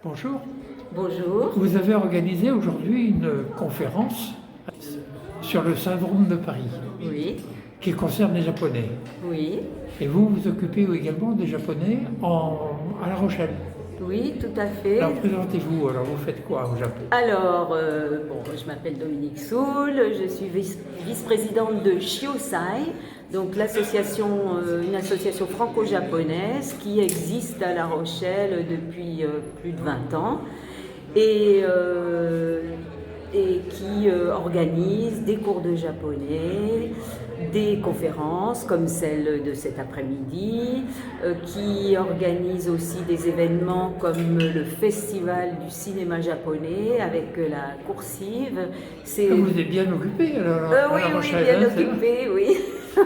Bonjour. Bonjour. Vous avez organisé aujourd'hui une conférence sur le syndrome de Paris Oui, qui concerne les Japonais. oui, Et vous vous occupez également des Japonais à La Rochelle. oui, tout à fait. Alors présentez-vous, alors vous faites quoi au Japon? Alors, je m'appelle Dominique Soul, je suis vice-présidente de Shiosai, donc l'association, une association franco-japonaise qui existe à La Rochelle depuis plus de 20 ans et, et qui organise des cours de japonais, des conférences comme celle de cet après-midi, qui organise aussi des événements comme le festival du cinéma japonais avec la coursive. Vous êtes bien occupé alors à Oui, La oui, Rochelle, bien hein, c'est vrai. occupé, oui.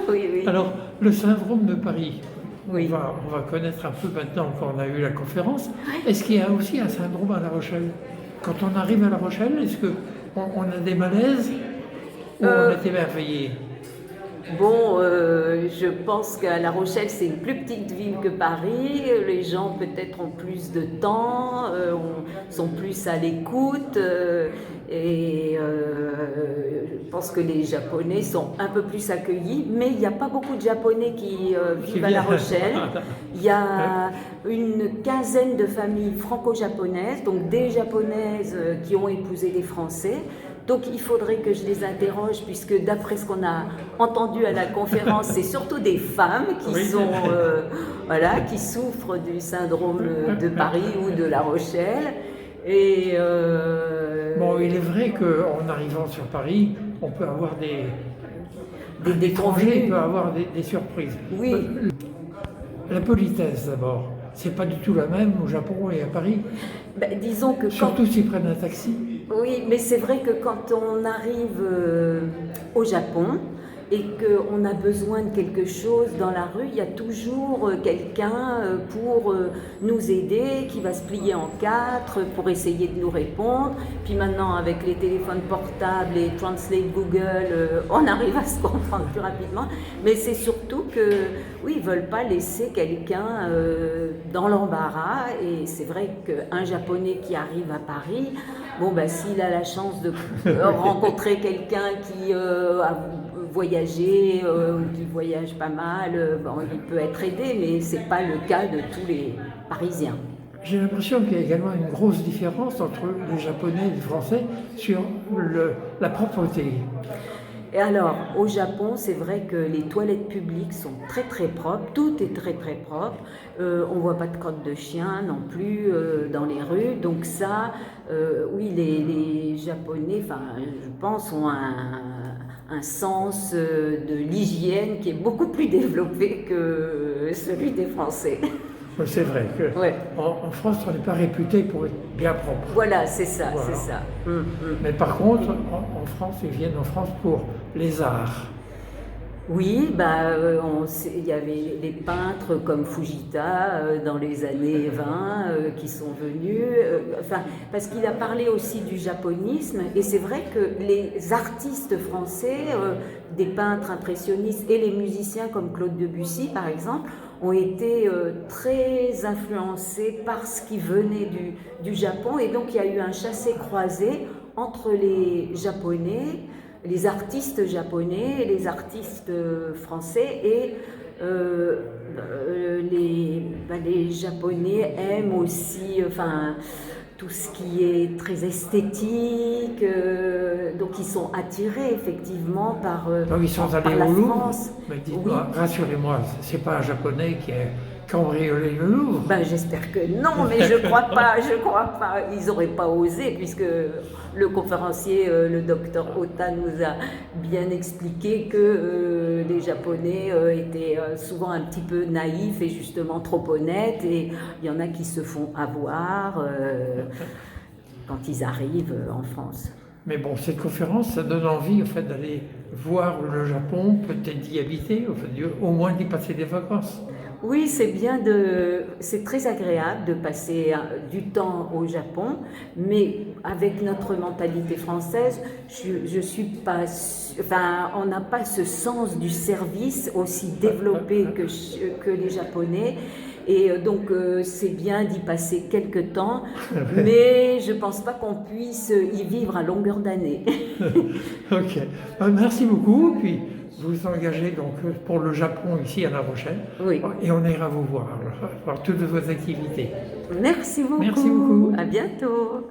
Oui, oui. Alors le syndrome de Paris, Oui. on va connaître un peu maintenant qu'on a eu la conférence. Est-ce qu'il y a aussi un syndrome à La Rochelle? Quand on arrive à La Rochelle, est-ce qu'on a des malaises ou on est émerveillé? Bon, je pense qu'à La Rochelle, c'est une plus petite ville que Paris. Les gens peut-être ont plus de temps, sont plus à l'écoute. Je pense que les Japonais sont un peu plus accueillis. Mais il n'y a pas beaucoup de Japonais qui vivent à La Rochelle. Il y a une quinzaine de familles franco-japonaises, donc des Japonaises qui ont épousé des Français. Donc il faudrait que je les interroge, puisque d'après ce qu'on a entendu à la conférence, c'est surtout des femmes qui qui souffrent du syndrome de Paris ou de La Rochelle. Bon, il est vrai qu'en arrivant sur Paris, on peut avoir des étrangers peut avoir des surprises. Oui. La politesse d'abord, c'est pas du tout la même au Japon et à Paris. Ben, disons que surtout s'ils prennent un taxi. Oui, mais c'est vrai que quand on arrive au Japon et qu'on a besoin de quelque chose dans la rue, il y a toujours quelqu'un pour nous aider, qui va se plier en quatre pour essayer de nous répondre. Puis maintenant, avec les téléphones portables et Translate Google, on arrive à se comprendre plus rapidement. Mais c'est surtout que, oui, ils ne veulent pas laisser quelqu'un dans l'embarras. Et c'est vrai qu'un Japonais qui arrive à Paris, bon, ben, s'il a la chance de rencontrer quelqu'un qui a voyagé ou qui voyage pas mal, bon, il peut être aidé, mais ce n'est pas le cas de tous les Parisiens. J'ai l'impression qu'il y a également une grosse différence entre les Japonais et les Français sur la propreté. Et alors, au Japon, c'est vrai que les toilettes publiques sont très très propres, tout est très très propre. On ne voit pas de crottes de chien non plus dans les rues. Donc ça, oui, les Japonais, je pense, ont un sens de l'hygiène qui est beaucoup plus développé que celui des Français. C'est vrai que ouais. en France, on n'est pas réputé pour être bien propre. Voilà, c'est ça, voilà. C'est ça. Mais par contre, en France, ils viennent en France pour les arts. Oui, il y avait des peintres comme Fujita dans les années 20 qui sont venus, parce qu'il a parlé aussi du japonisme, et c'est vrai que les artistes français, des peintres impressionnistes et les musiciens comme Claude Debussy par exemple, ont été très influencés par ce qui venait du Japon, et donc il y a eu un chassé-croisé entre les Japonais, les artistes japonais, les artistes français, et les Japonais aiment aussi tout ce qui est très esthétique, donc ils sont attirés effectivement par donc ils sont allés la au Louvre. France. Mais dites-moi, oui. Rassurez-moi, c'est pas un Japonais qui a cambriolé le Louvre? J'espère que non, mais je crois pas, ils n'auraient pas osé, puisque le conférencier, le docteur Ota, nous a bien expliqué que les Japonais étaient souvent un petit peu naïfs et justement trop honnêtes, et il y en a qui se font avoir quand ils arrivent en France. Mais bon, cette conférence, ça donne envie d'aller voir le Japon, peut-être d'y habiter, au moins d'y passer des vacances. Oui, c'est très agréable de passer du temps au Japon, mais avec notre mentalité française, je suis pas, on n'a pas ce sens du service aussi développé que les Japonais. Et donc c'est bien d'y passer quelques temps, mais je ne pense pas qu'on puisse y vivre à longueur d'année. Ok. Merci beaucoup. Puis vous vous engagez donc pour le Japon ici à La Rochelle. Oui. Et on ira vous voir toutes vos activités. Merci beaucoup. Merci beaucoup. À bientôt.